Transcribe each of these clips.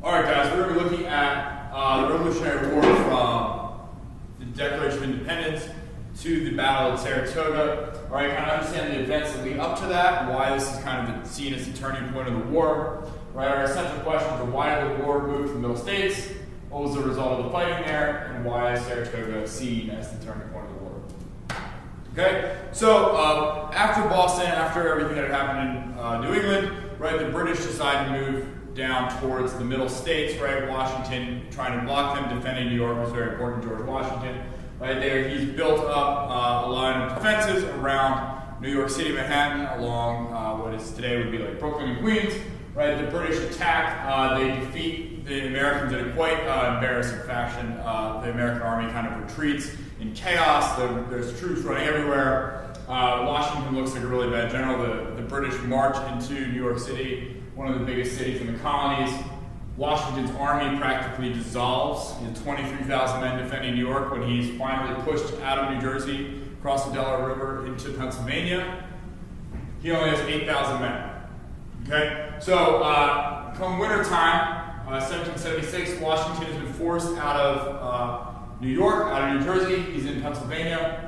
Alright guys, we're going to be looking at the Revolutionary War from the Declaration of Independence to the Battle of Saratoga. Alright, kind of understand the events that lead up to that, and why this is kind of seen as the turning point of the war. Right, our essential questions are why did the war move to the Middle States, what was the result of the fighting there, and why is Saratoga seen as the turning point of the war. Okay, so after Boston, after everything that had happened in New England, right, the British decided to move down towards the Middle States, right? Washington trying to block them, defending New York was very important. George Washington, right there, he's built up a line of defenses around New York City, Manhattan, along what is today would be like Brooklyn and Queens, right? The British attack, they defeat the Americans in a quite embarrassing fashion. The American army kind of retreats in chaos. There's troops running everywhere. Washington looks like a really bad general. The British march into New York City, one of the biggest cities in the colonies. Washington's army practically dissolves. He had 23,000 men defending New York when he's finally pushed out of New Jersey, across the Delaware River into Pennsylvania. He only has 8,000 men. Okay, so come winter time, 1776, Washington has been forced out of New York, out of New Jersey. He's in Pennsylvania.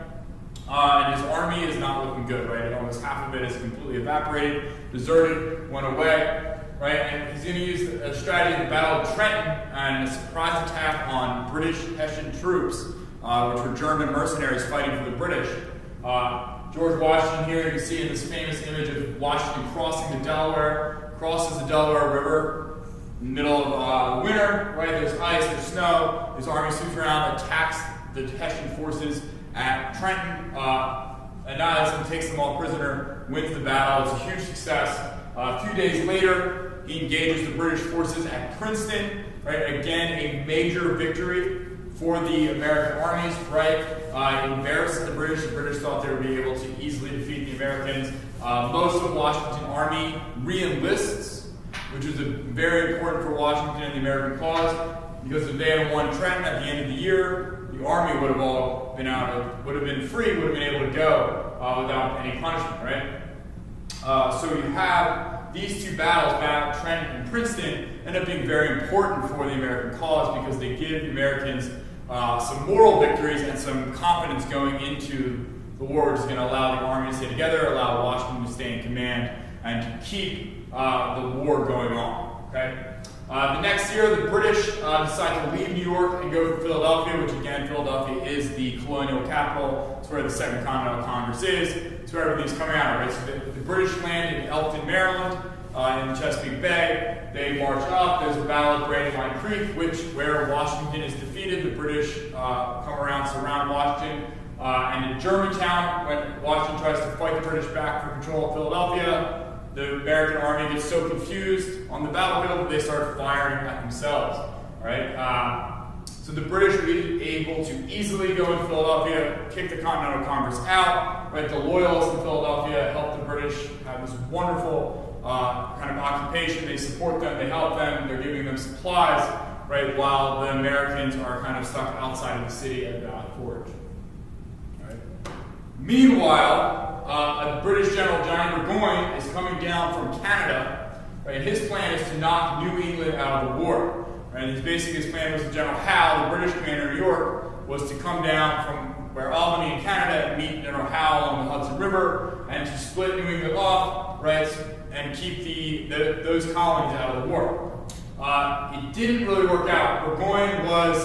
And his army is not looking good, right? Almost half of it is completely evaporated, deserted, went away, right? And he's going to use a strategy of the Battle of Trenton and a surprise attack on British Hessian troops, which were German mercenaries fighting for the British. George Washington here, you can see in this famous image of Washington crossing the Delaware, crosses the Delaware River, in the middle of winter, right? There's ice, there's snow. His army swoops around, attacks the Hessian forces at Trenton, annihilates them, takes them all prisoner, wins the battle. It's a huge success. A few days later, he engages the British forces at Princeton, right? Again, a major victory for the American armies, right? Embarrasses the British. The British thought they would be able to easily defeat the Americans. Most of Washington's army re-enlists, which is very important for Washington and the American cause, because if they had won Trenton at the end of the year, the army would have all been would have been free, would have been able to go without any punishment, right? So you have these two battles, Trenton and Princeton, end up being very important for the American cause because they give the Americans some moral victories and some confidence going into the war, which is going to allow the army to stay together, allow Washington to stay in command, and to keep the war going on. Okay. The next year, the British decide to leave New York and go for Philadelphia, which again, Philadelphia is the colonial capital. It's where the Second Continental Congress is. It's where everything's coming out of, right? So the British land in Elkton, Maryland, in the Chesapeake Bay. They march up. There's a battle at Brandywine Creek, where Washington is defeated. The British come around, surround Washington. And in Germantown, when Washington tries to fight the British back for control of Philadelphia, the American army gets so confused on the battlefield that they start firing at themselves. Right? So the British were able to easily go in Philadelphia, kick the Continental Congress out. Right? The Loyalists in Philadelphia help the British have this wonderful kind of occupation. They support them, they help them, they're giving them supplies, right? While the Americans are kind of stuck outside of the city at Valley Forge. Right? Meanwhile, a British general, Johnny Burgoyne, is coming down from Canada. Right? His plan is to knock New England out of the war. Right? And his plan was to General Howe, the British commander in New York, was to come down from where Albany in Canada and meet General Howe along the Hudson River and to split New England off, right, and keep those colonies out of the war. It didn't really work out. Burgoyne was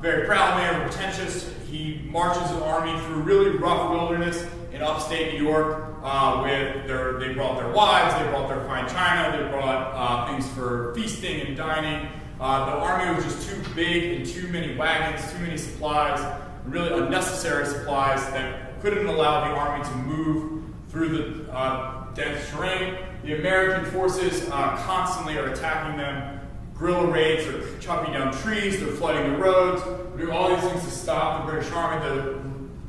very proud man, pretentious. He marches his army through really rough wilderness in upstate New York, they brought their wives, they brought their fine china, they brought things for feasting and dining. The army was just too big and too many wagons, too many supplies, really unnecessary supplies that couldn't allow the army to move through the dense terrain. The American forces constantly are attacking them. Guerrilla raids are chopping down trees, they're flooding the roads, doing all these things to stop the British army.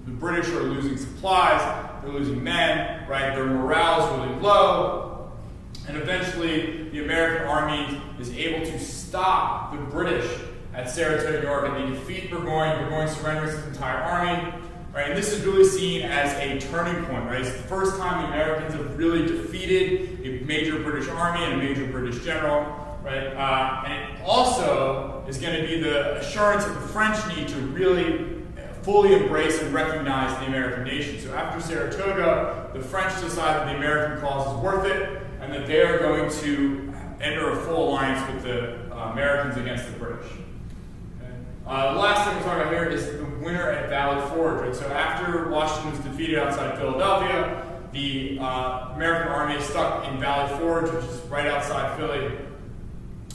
The British are losing supplies, they're losing men, right? Their morale is really low. And eventually, the American army is able to stop the British at Saratoga, New York, and they defeat Burgoyne. Burgoyne surrenders his entire army. Right? And this is really seen as a turning point. Right? It's the first time the Americans have really defeated a major British army and a major British general. right? And it also is going to be the assurance that the French need to really fully embrace and recognize the American nation. So after Saratoga, the French decide that the American cause is worth it, and that they are going to enter a full alliance with the Americans against the British. Okay. The last thing we're talking about here is the winter at Valley Forge. Right? So after Washington was defeated outside Philadelphia, the American army is stuck in Valley Forge, which is right outside Philly.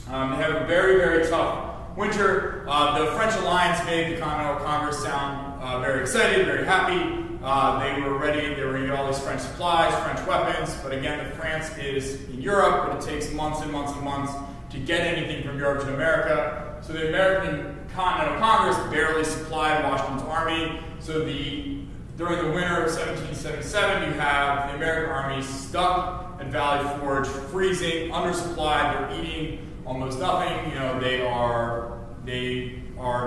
They have a very, very tough winter. The French alliance made the Continental Congress sound very excited, very happy. They were ready, they were going to get all these French supplies, French weapons, but again, France is in Europe, but it takes months and months and months to get anything from Europe to America. So the American Continental Congress barely supplied Washington's army. So during the winter of 1777, you have the American army stuck at Valley Forge, freezing, undersupplied, they're eating almost nothing. You know, they are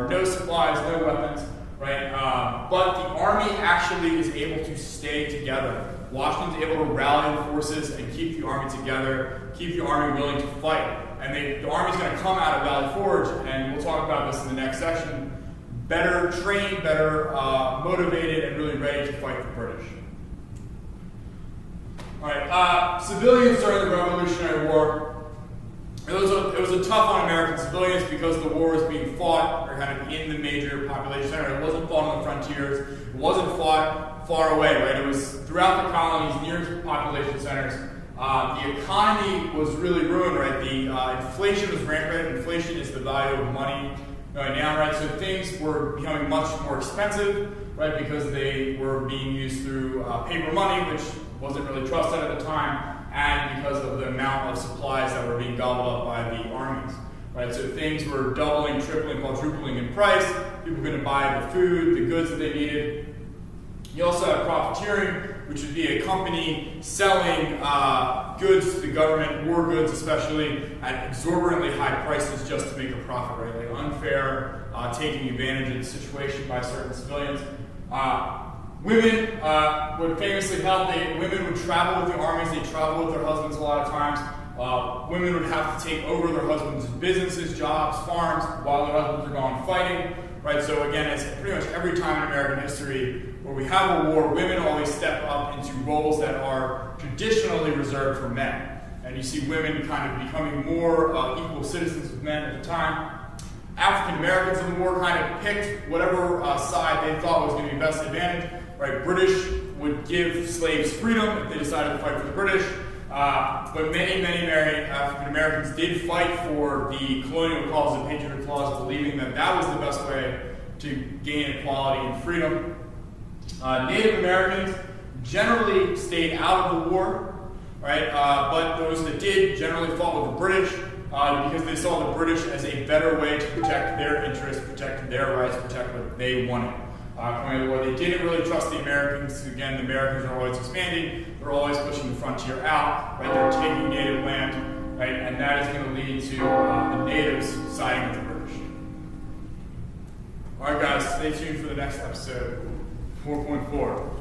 no supplies, no weapons, right? But the army actually is able to stay together. Washington's able to rally the forces and keep the army together, keep the army willing to fight. And the army's going to come out of Valley Forge, and we'll talk about this in the next section, better trained, better motivated, and really ready to fight the British. All right, civilians during the Revolutionary War. It was a tough on American civilians because the war was being fought or kind of in the major population center. It wasn't fought on the frontiers. It wasn't fought far away, right? It was throughout the colonies, near population centers. The economy was really ruined, right? The inflation was rampant. Inflation is the value of money going down, right? So things were becoming much more expensive, right? Because they were being used through paper money, which wasn't really trusted at the time, and because of the amount of supplies that were being gobbled up by the armies, right? So things were doubling, tripling, quadrupling in price. People couldn't buy the food, the goods that they needed. You also have profiteering, which would be a company selling goods to the government, war goods especially, at exorbitantly high prices just to make a profit, right? Like unfair, taking advantage of the situation by certain civilians. Women would famously help. Women would travel with the armies. They travel with their husbands a lot of times. Women would have to take over their husbands' businesses, jobs, farms, while their husbands are gone fighting. Right. So again, it's pretty much every time in American history where we have a war, women always step up into roles that are traditionally reserved for men. And you see women kind of becoming more equal citizens with men at the time. African Americans in the war kind of picked whatever side they thought was going to be best advantage. Right, British would give slaves freedom if they decided to fight for the British, but many African Americans did fight for the colonial cause and patriot clause, believing that that was the best way to gain equality and freedom. Native Americans generally stayed out of the war, right? But those that did generally fought with the British because they saw the British as a better way to protect their interests, protect their rights, protect what they wanted. Coming out of the war, they didn't really trust the Americans. Again, the Americans are always expanding. They're always pushing the frontier out. Right, they're taking native land, right, and that is going to lead to the natives siding with the British. All right, guys, stay tuned for the next episode, 4.4.